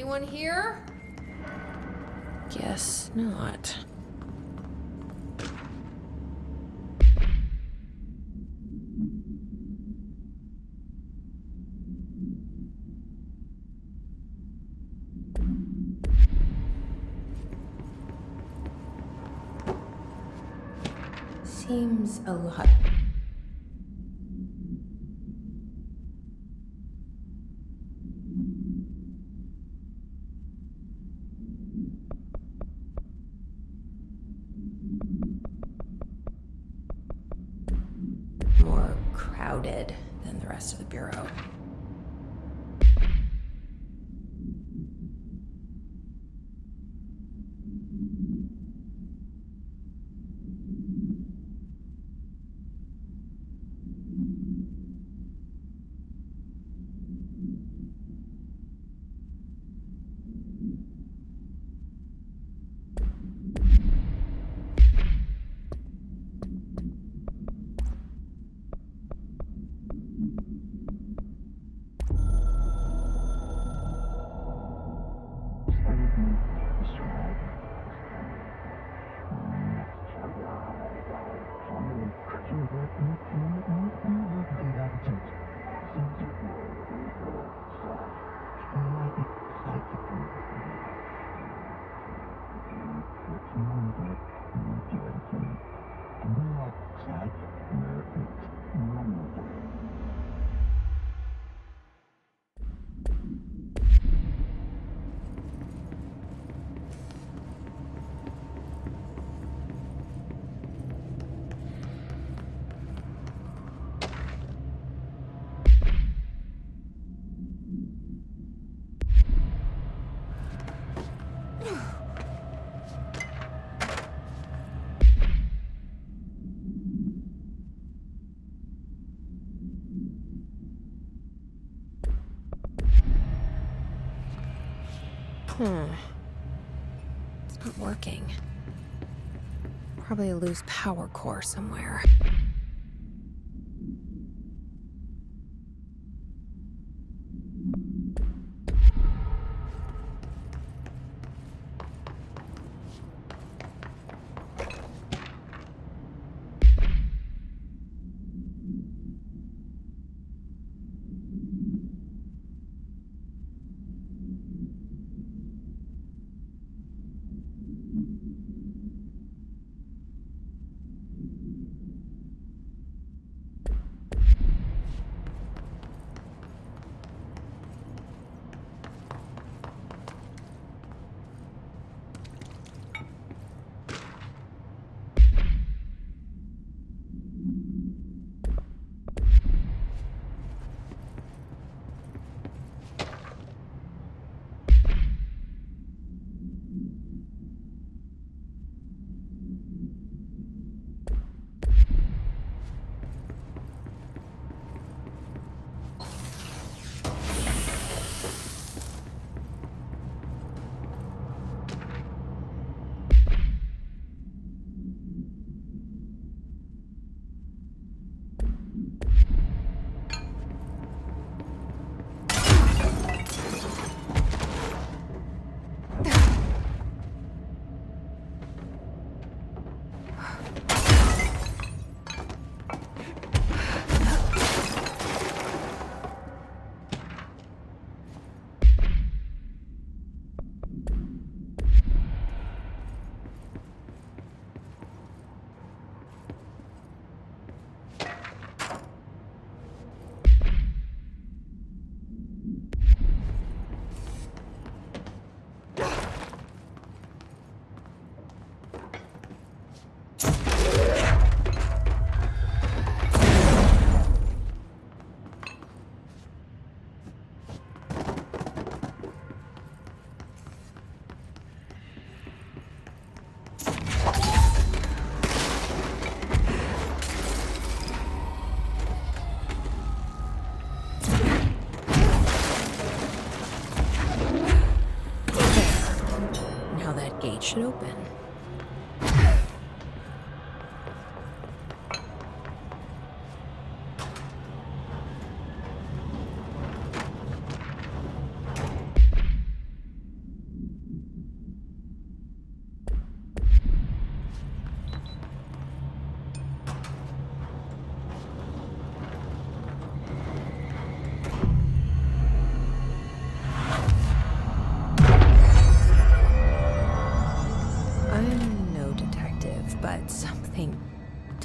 Anyone here? Guess not. Seems a lot. More crowded than the rest of the bureau. It's not working. Probably a loose power core somewhere. Should open.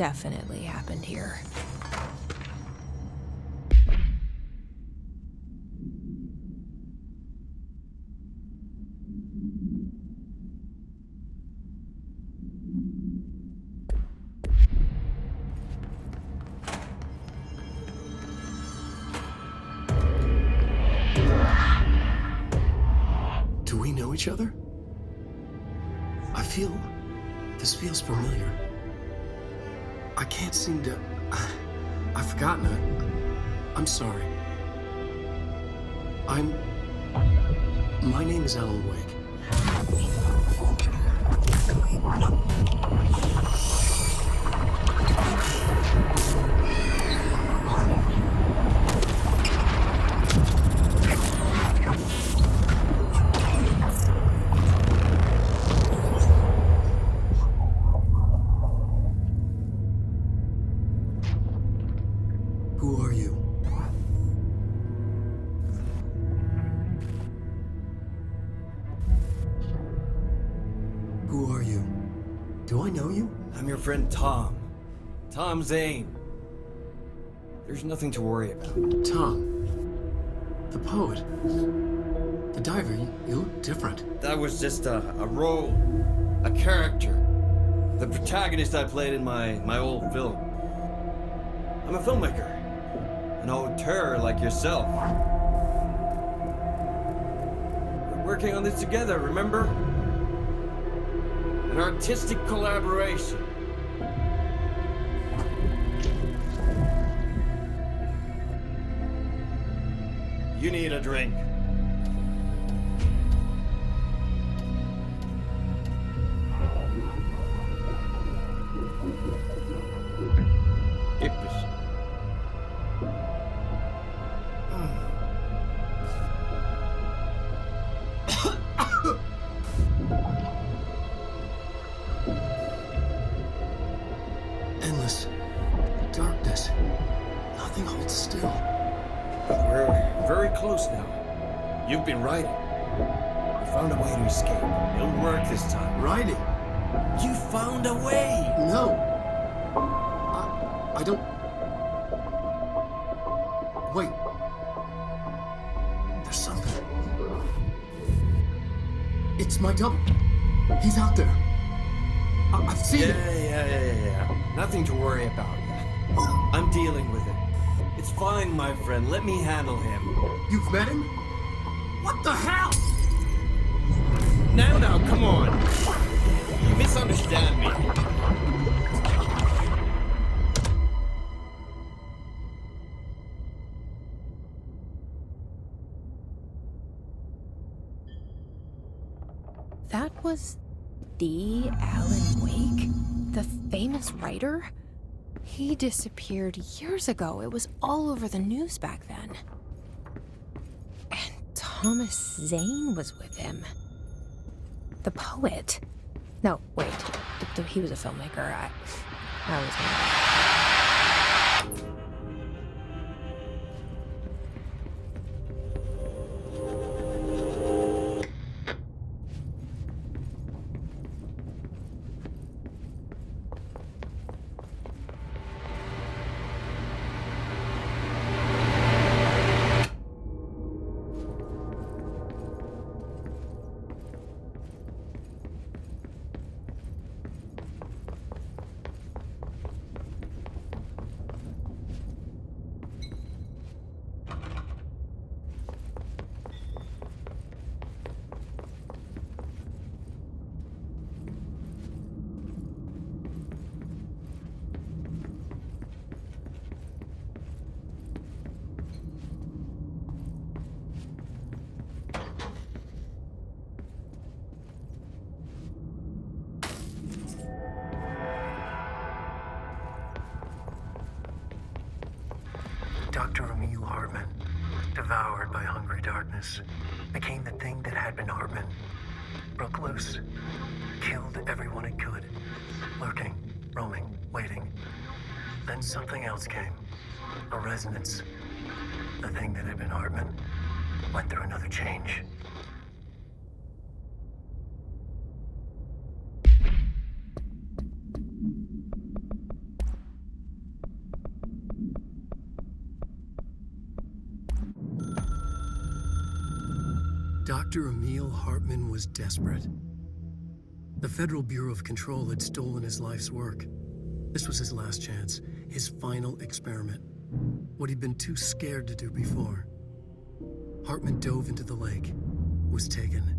definitely happened here. Do we know each other? This feels familiar. I can't seem to... I've forgotten it. I'm sorry. My name is Alan Wake. Who are you? Who are you? Do I know you? I'm your friend Tom. Tom Zane. There's nothing to worry about. Tom. The poet. The diver. You look different. That was just a role. A character. The protagonist I played in my old film. I'm a filmmaker. An auteur like yourself. We're working on this together, remember? An artistic collaboration. You need a drink. Gitmiş. Endless darkness. Nothing holds still. We're very close now. You've been writing. You found a way to escape. It'll work this time. Writing? You found a way! No. I don't... Wait. There's something. It's my double. He's out there. I've seen it. Yeah. Nothing to worry about. I'm dealing with it. It's fine, my friend. Let me handle him. You've met him? What the hell? Now, come on. You misunderstand me. That was the Alan Wake? The famous writer? He disappeared years ago. It was all over the news back then. And Thomas Zane was with him. The poet. No, wait. He was a filmmaker. I was... Dr. Emil Hartman, devoured by hungry darkness, became the thing that had been Hartman. Broke loose, killed everyone it could, lurking, roaming, waiting. Then something else came, a resonance. The thing that had been Hartman went through another change. Dr. Emil Hartman was desperate. The Federal Bureau of Control had stolen his life's work. This was his last chance, his final experiment, what he'd been too scared to do before. Hartman dove into the lake, was taken,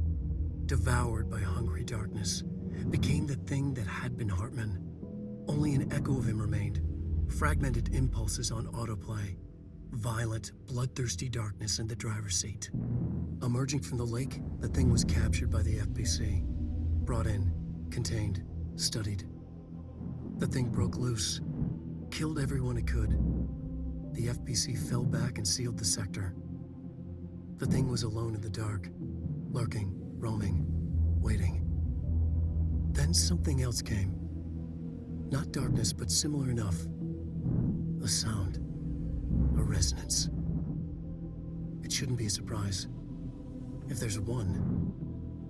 devoured by hungry darkness, became the thing that had been Hartman. Only an echo of him remained, fragmented impulses on autoplay, violent, bloodthirsty darkness in the driver's seat. Emerging from the lake, the thing was captured by the FBC, brought in, contained, studied. The thing broke loose, killed everyone it could. The FBC fell back and sealed the sector. The thing was alone in the dark, lurking, roaming, waiting. Then something else came. Not darkness, but similar enough. A sound. A resonance. It shouldn't be a surprise. If there's one,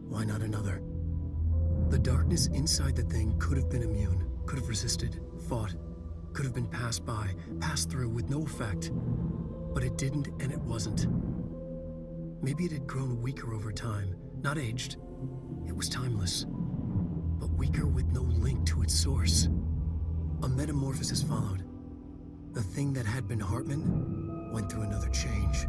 why not another? The darkness inside the thing could have been immune, could have resisted, fought, could have been passed by, passed through with no effect. But it didn't, and it wasn't. Maybe it had grown weaker over time, not aged. It was timeless, but weaker with no link to its source. A metamorphosis followed. The thing that had been Hartman went through another change.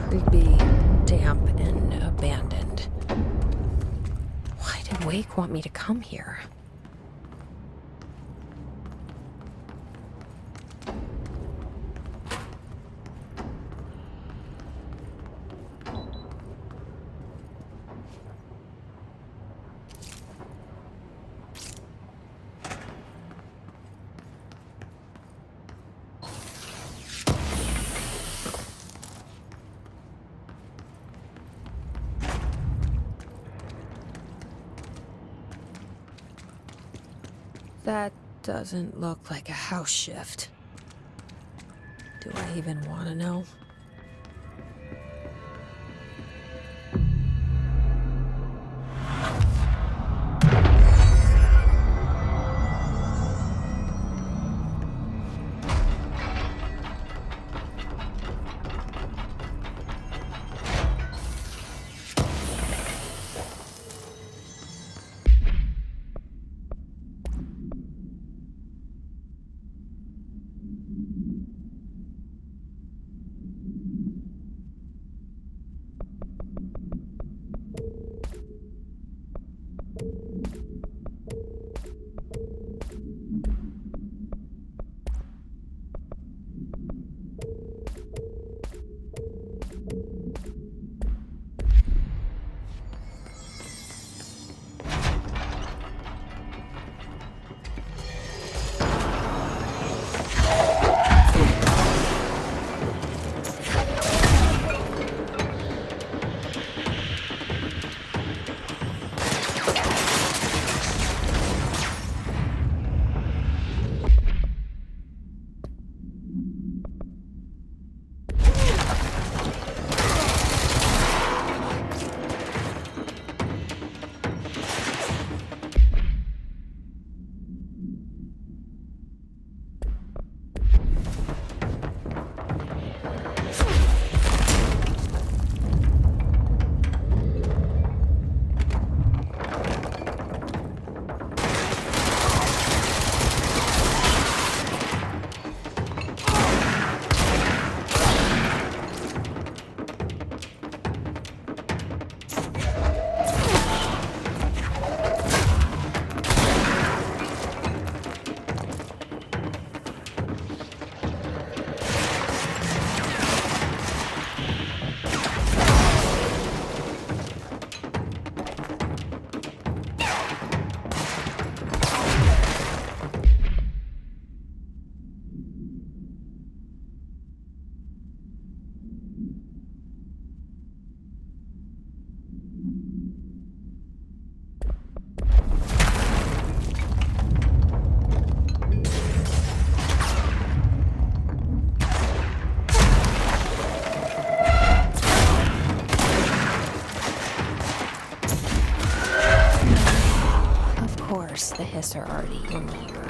Creepy, damp, and abandoned. Why did Wake want me to come here? That doesn't look like a house shift. Do I even want to know? piss are already in here.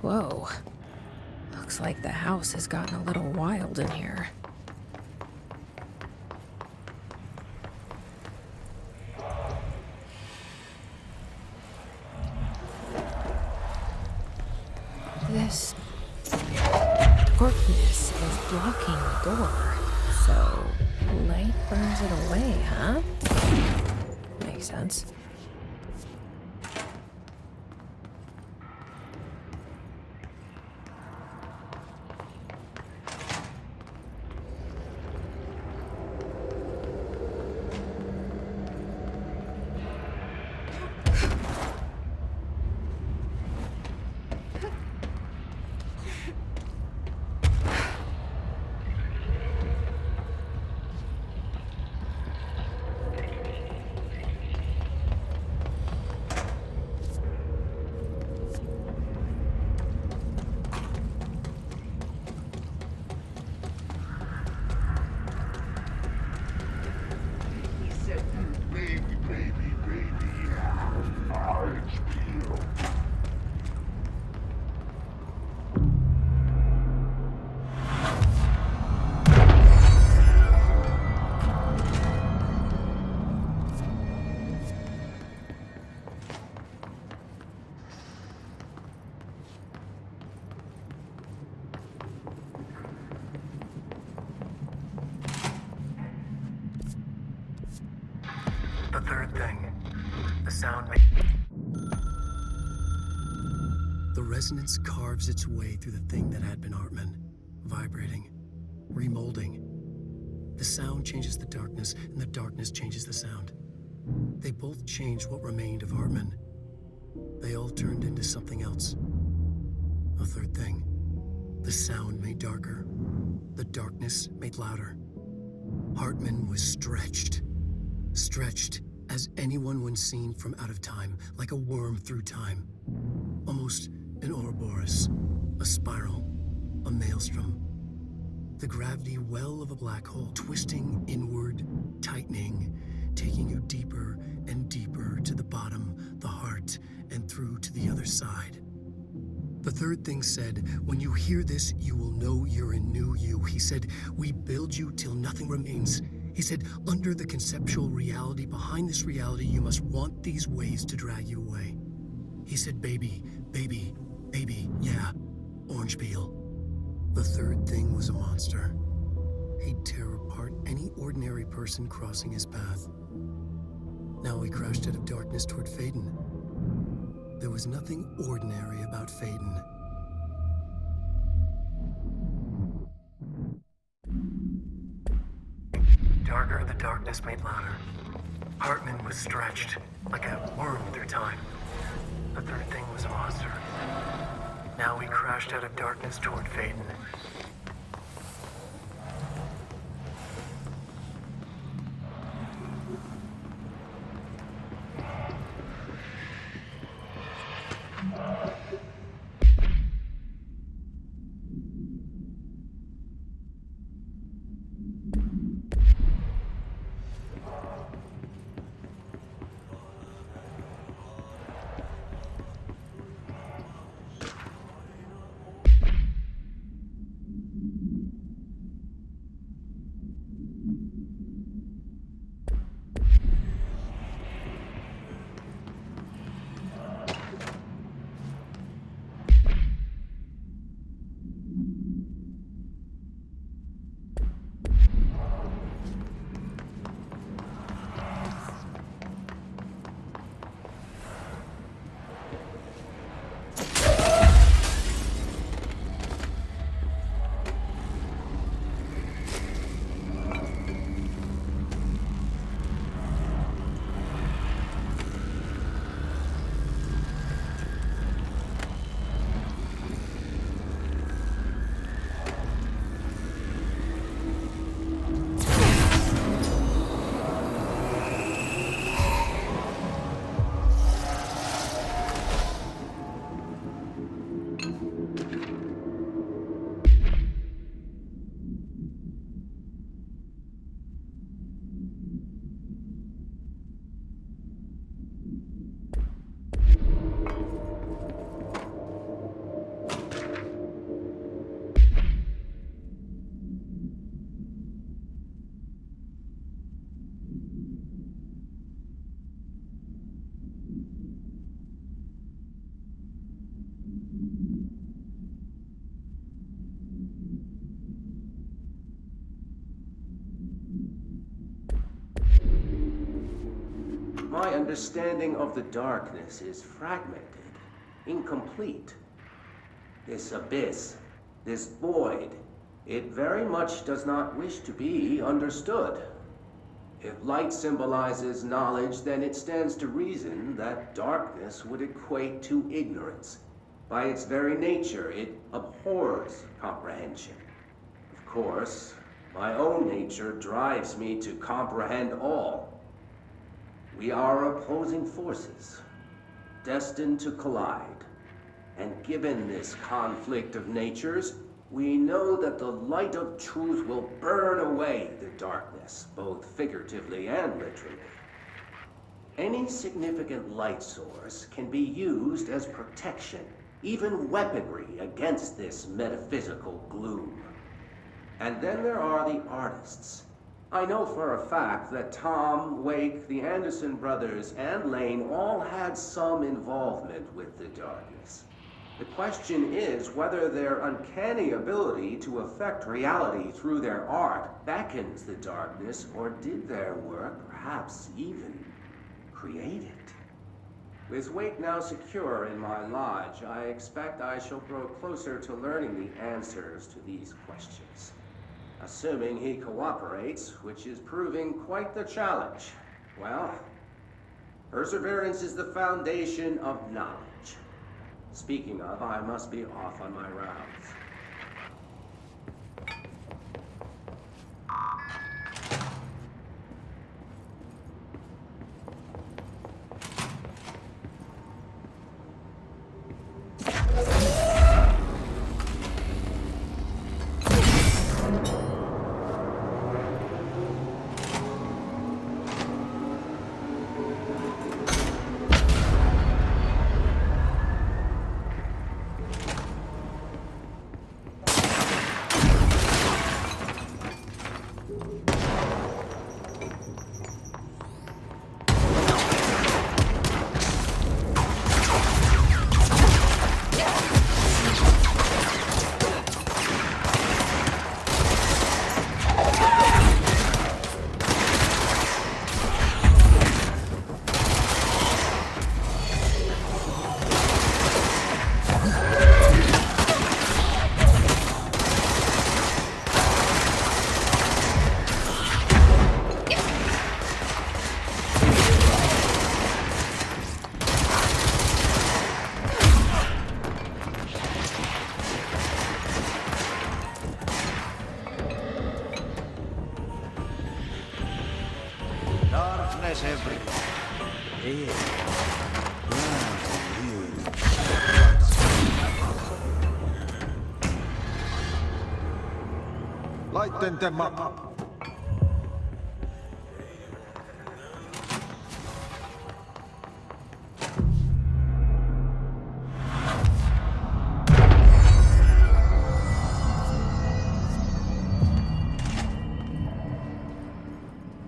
Whoa. Looks like the house has gotten a little wild in here. This darkness is blocking the door, so light burns it away, huh? Makes sense. The third thing, the sound The resonance carves its way through the thing that had been Hartman, vibrating, remolding. The sound changes the darkness, and the darkness changes the sound. They both changed what remained of Hartman. They all turned into something else. A third thing, the sound made darker, the darkness made louder. Hartman was stretched as anyone when seen from out of time, like a worm through time. Almost an Ouroboros, a spiral, a maelstrom. The gravity well of a black hole, twisting inward, tightening, taking you deeper and deeper to the bottom, the heart, and through to the other side. The third thing said, when you hear this, you will know you're in new you. He said, we build you till nothing remains. He said, under the conceptual reality, behind this reality, you must want these waves to drag you away. He said, baby, baby, baby, yeah, orange peel. The third thing was a monster. He'd tear apart any ordinary person crossing his path. Now he crouched out of darkness toward Faden. There was nothing ordinary about Faden. Darker, the darkness made louder. Hartman was stretched, like a worm through time. The third thing was a monster. Now he crashed out of darkness toward Faden. understanding of the darkness is fragmented, incomplete. This abyss, this void, it very much does not wish to be understood. If light symbolizes knowledge, then it stands to reason that darkness would equate to ignorance. By its very nature, it abhors comprehension. Of course, my own nature drives me to comprehend all. We are opposing forces, destined to collide. And given this conflict of natures, we know that the light of truth will burn away the darkness, both figuratively and literally. Any significant light source can be used as protection, even weaponry against this metaphysical gloom. And then there are the artists. I know for a fact that Tom, Wake, the Anderson brothers, and Lane all had some involvement with the darkness. The question is whether their uncanny ability to affect reality through their art beckons the darkness, or did their work perhaps even create it? With Wake now secure in my lodge, I expect I shall grow closer to learning the answers to these questions. Assuming he cooperates, which is proving quite the challenge. Well, perseverance is the foundation of knowledge. Speaking of, I must be off on my rounds. Lighten them up.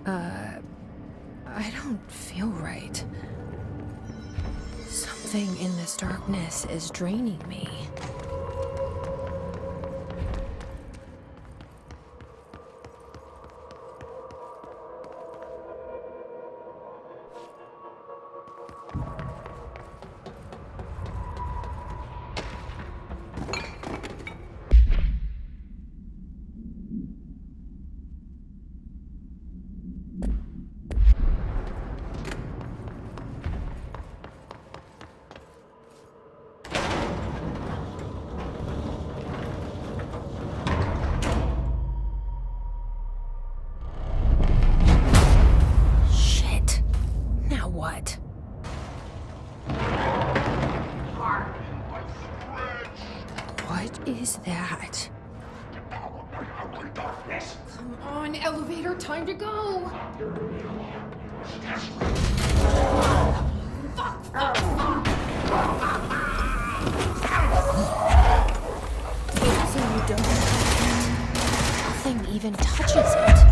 I don't feel right. Something in this darkness is draining me. What is that? Come on, elevator, time to go! So you don't. Nothing even touches it.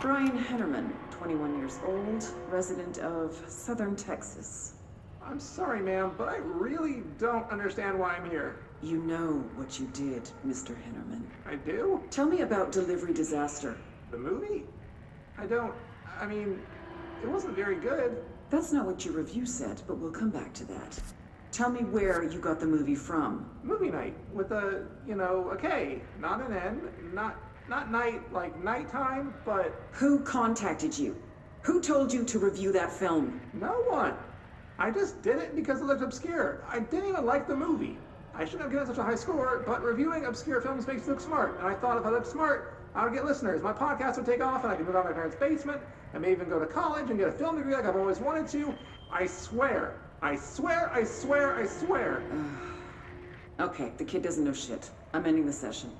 Brian Hennerman, 21 years old, resident of Southern Texas. I'm sorry, ma'am, but I really don't understand why I'm here. You know what you did, Mr. Hennerman. I do? Tell me about Delivery Disaster. The movie? I mean, it wasn't very good. That's not what your review said, but we'll come back to that. Tell me where you got the movie from. Movie night with a K, not an N, not night like nighttime, but Who contacted you? Who told you to review that film? no one. I just did it because it looked obscure. I didn't even like the movie. I shouldn't have given such a high score, but reviewing obscure films makes you look smart. And I thought if I looked smart, I would get listeners. My podcast would take off and I could move out of my parents' basement. I may even go to college and get a film degree like I've always wanted to. I swear. I swear, I swear, I swear. Okay, the kid doesn't know shit. I'm ending the session.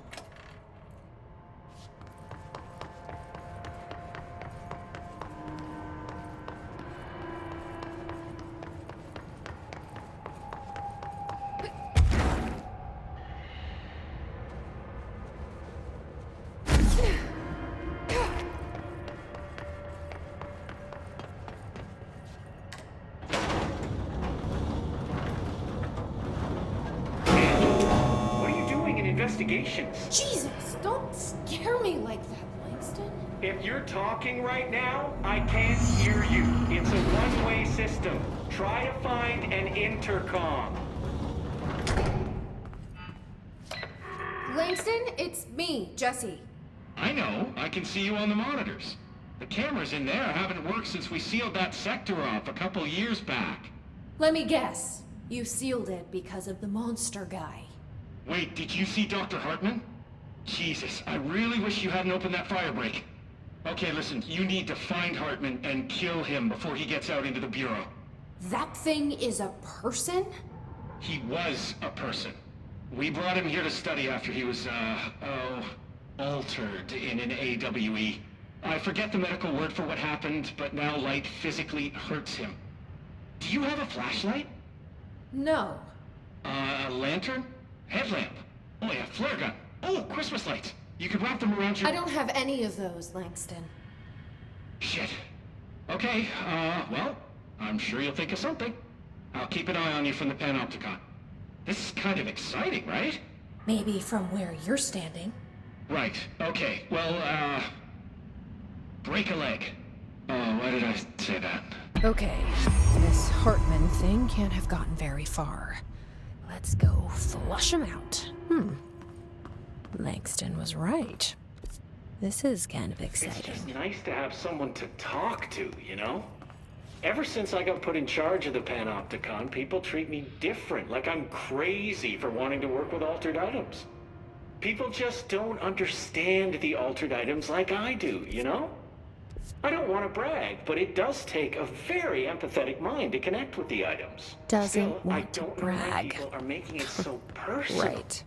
Investigations. Jesus, don't scare me like that, Langston. If you're talking right now, I can't hear you. It's a one-way system. Try to find an intercom. Langston, it's me, Jesse. I know. I can see you on the monitors. The cameras in there haven't worked since we sealed that sector off a couple years back. Let me guess. You sealed it because of the monster guy. Wait, did you see Dr. Hartman? Jesus, I really wish you hadn't opened that fire break. Okay, listen, you need to find Hartman and kill him before he gets out into the Bureau. That thing is a person? He was a person. We brought him here to study after he was, altered in an AWE. I forget the medical word for what happened, but now light physically hurts him. Do you have a flashlight? No. A lantern? Headlamp? Oh yeah, flare gun. Oh, Christmas lights. You could wrap them around your... I don't have any of those, Langston. Shit. Okay, well, I'm sure you'll think of something. I'll keep an eye on you from the Panopticon. This is kind of exciting, right? Maybe from where you're standing. Right, okay. Well, break a leg. Oh, why did I say that? Okay, this Hartman thing can't have gotten very far. Let's go flush him out. Langston was right. This is kind of exciting. It's just nice to have someone to talk to, you know? Ever since I got put in charge of the Panopticon, people treat me different, like I'm crazy for wanting to work with altered items. People just don't understand the altered items like I do, you know? I don't want to brag, but it does take a very empathetic mind to connect with the items. Doesn't Still, I want to don't know why brag. people are making it so personal. Right.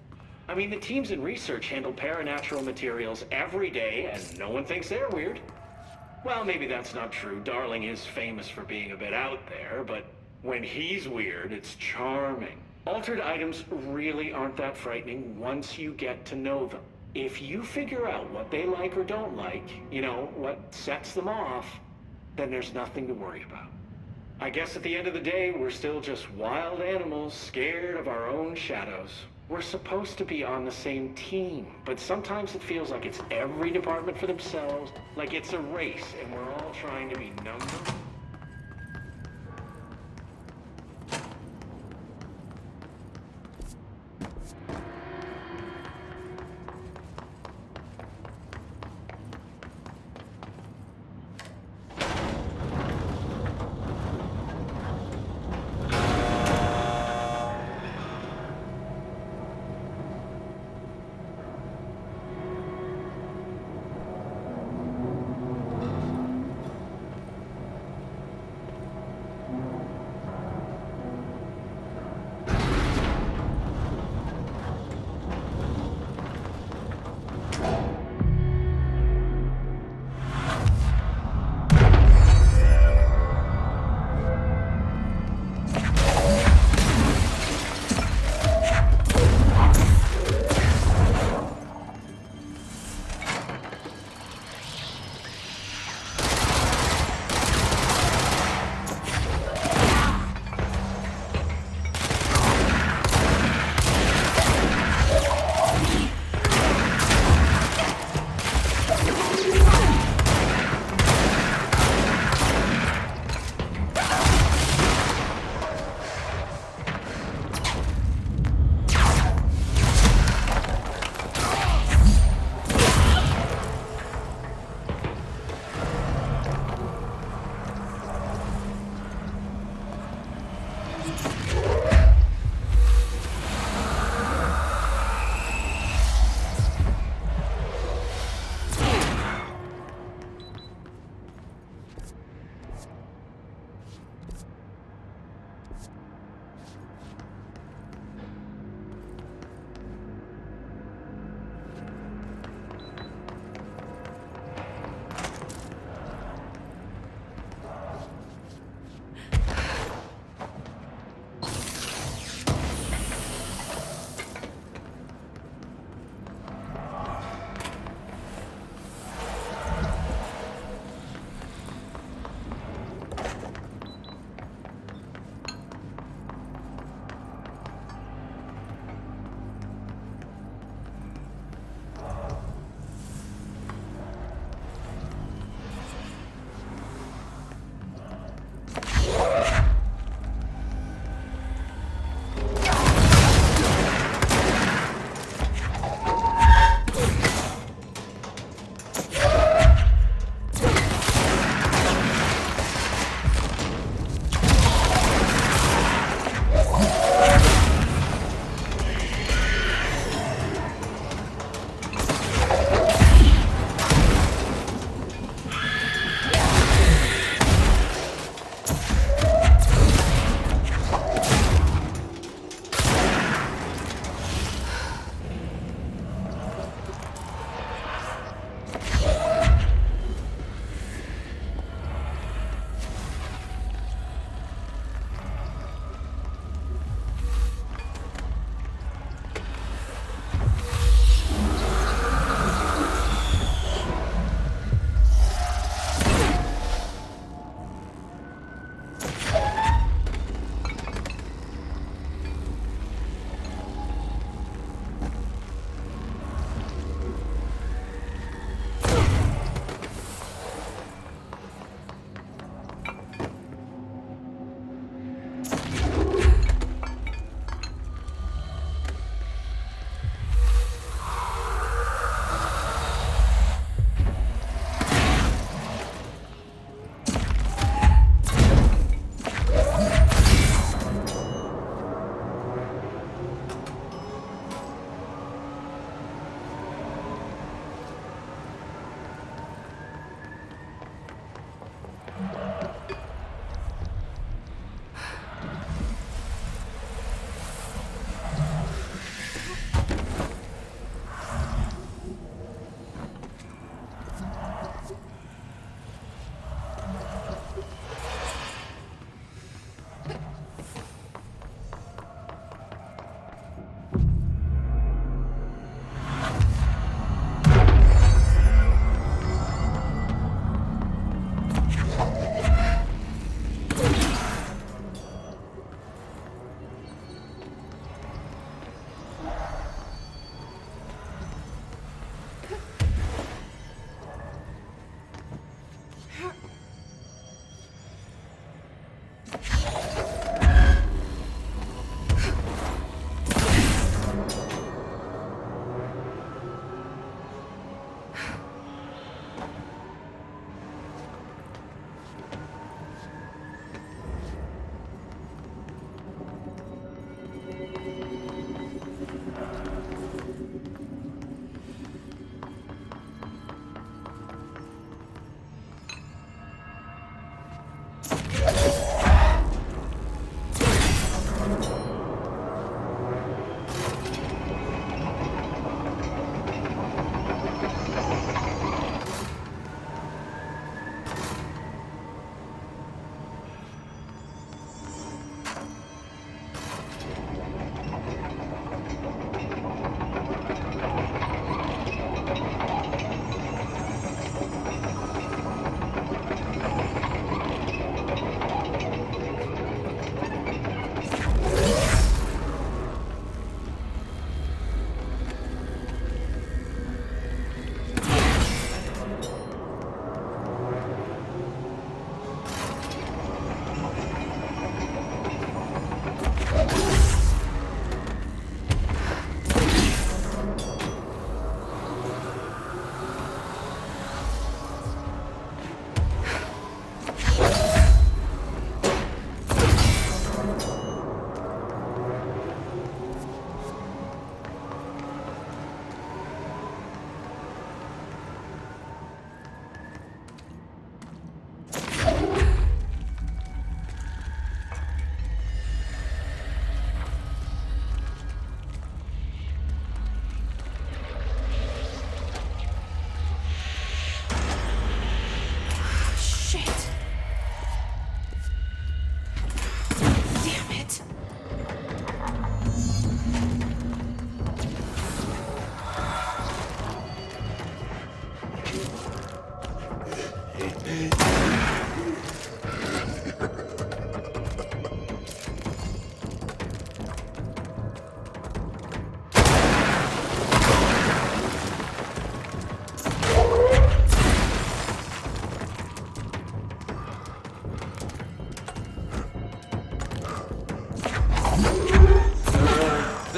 I mean, the teams in research handle paranatural materials every day, and no one thinks they're weird. Well, maybe that's not true. Darling is famous for being a bit out there, but when he's weird, it's charming. Altered items really aren't that frightening once you get to know them. If you figure out what they like or don't like, you know, what sets them off, then there's nothing to worry about. I guess at the end of the day, we're still just wild animals scared of our own shadows. We're supposed to be on the same team, but sometimes it feels like it's every department for themselves, like it's a race and we're all trying to be number.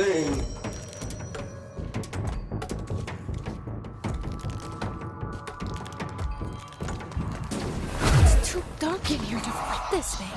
thing. It's too dark in here to fight this thing.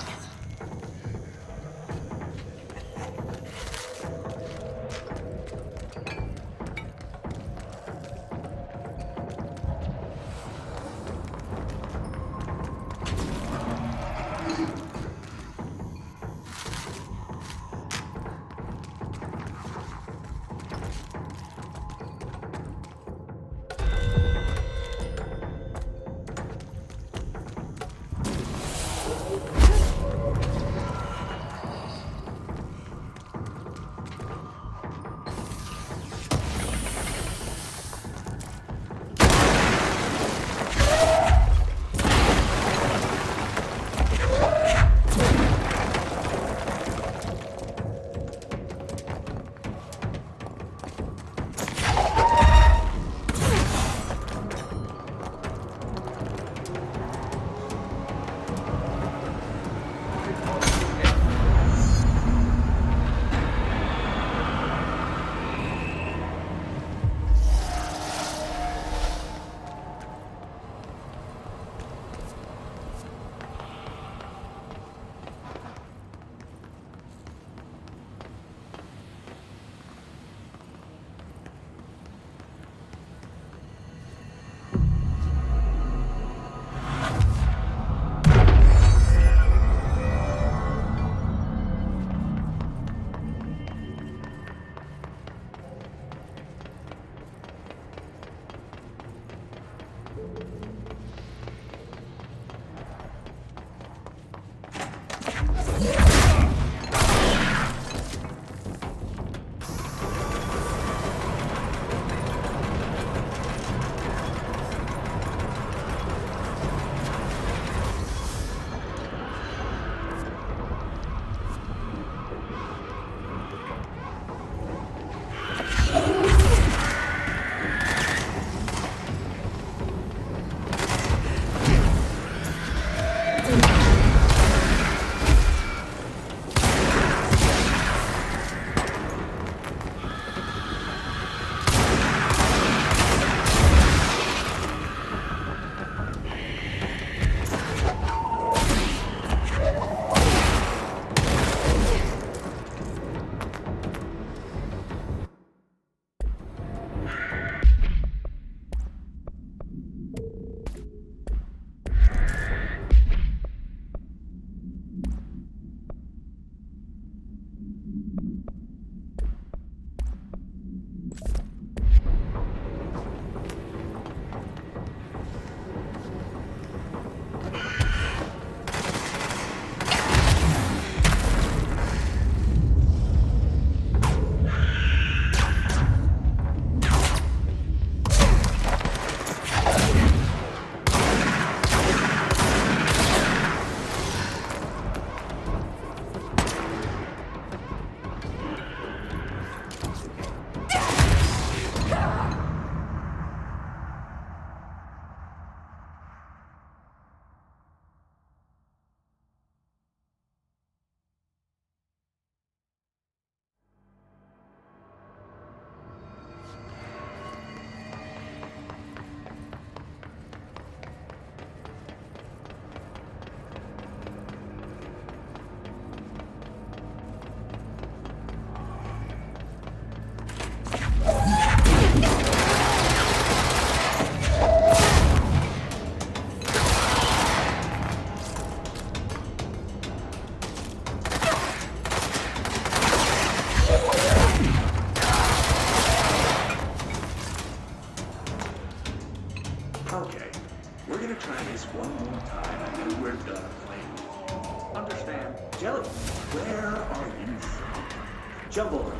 Jumble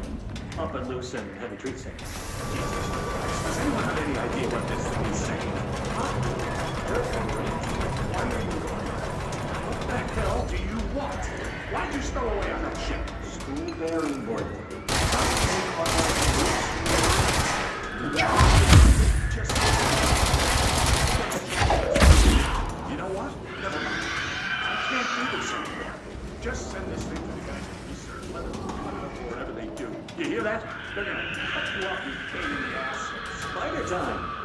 up and loose and heavy treat things. Does anyone have any idea what this thing is saying? Why are you going? What the hell do you want? Why'd you stow away on that ship? School bearing board. You know what? Never mind. I can't do this anymore. Just send this thing to the guys at research. Let them do whatever they do. You hear? hear that? They're gonna cut you off, you pain in the ass. Spider time.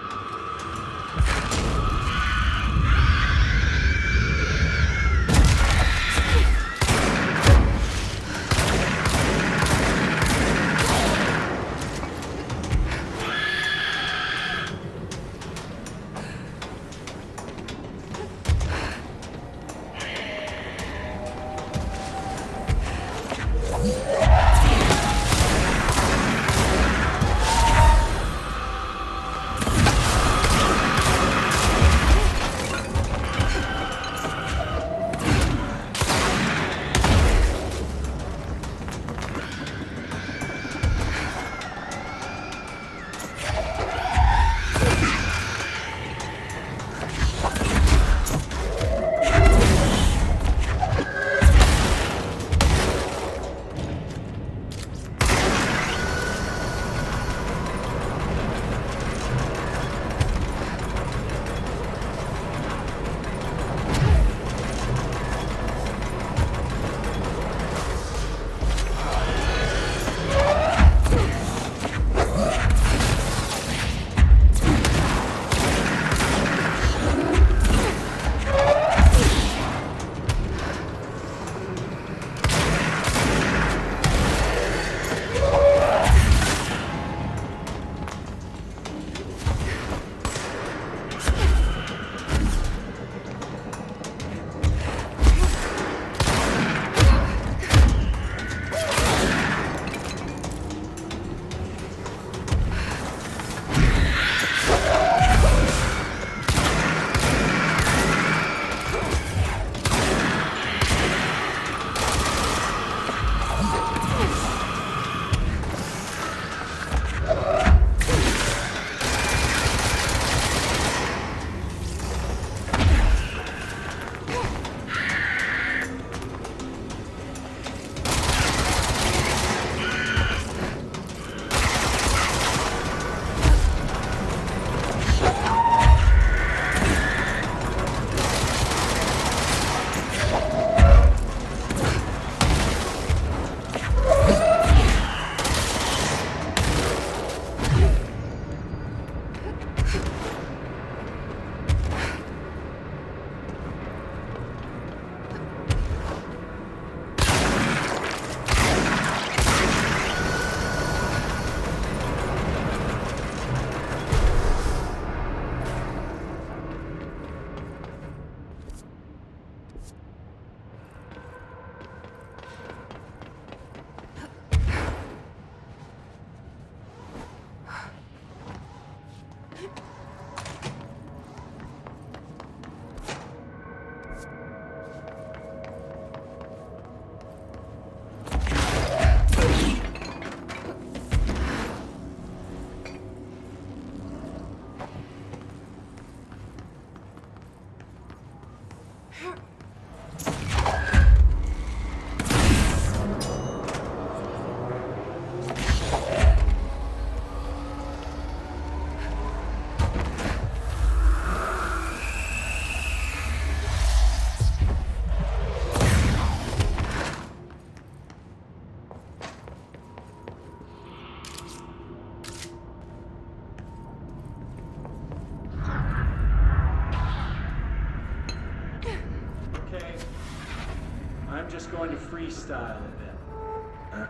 I'm just going to freestyle a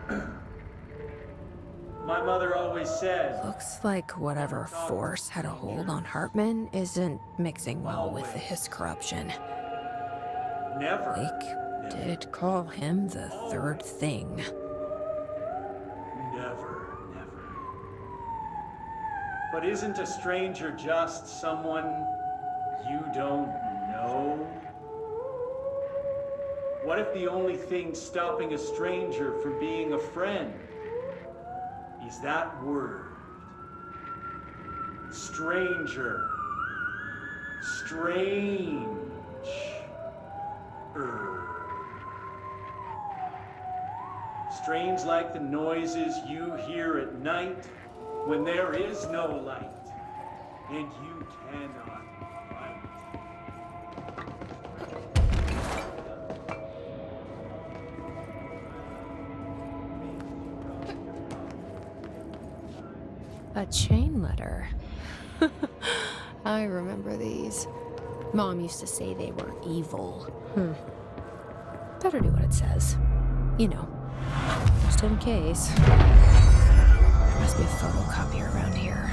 bit. My mother always said... Looks like whatever force had a hold on Hartman isn't mixing well with his corruption. Never. Blake did call him the third thing. Never. But isn't a stranger just someone you don't know? What if the only thing stopping a stranger from being a friend is that word? Stranger. Strange. Strange like the noises you hear at night when there is no light and you cannot fight. A chain letter. I remember these. Mom used to say they were evil. Better do what it says. You know, just in case. There must be a photocopier around here.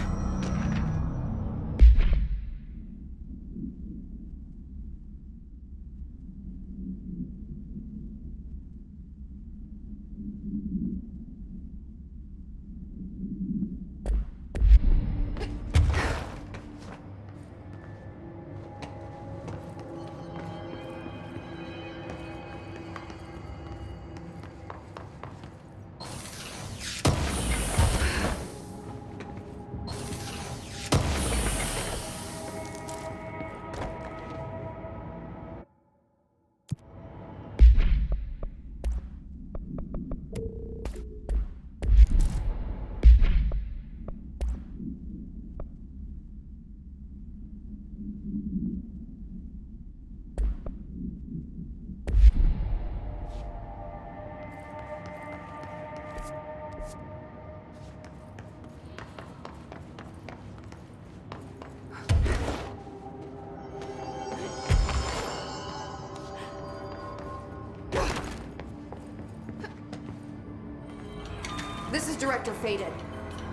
This is Director Faden.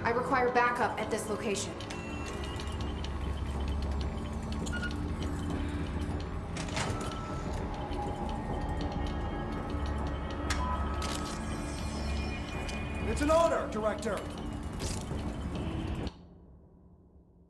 I require backup at this location. It's an order, Director.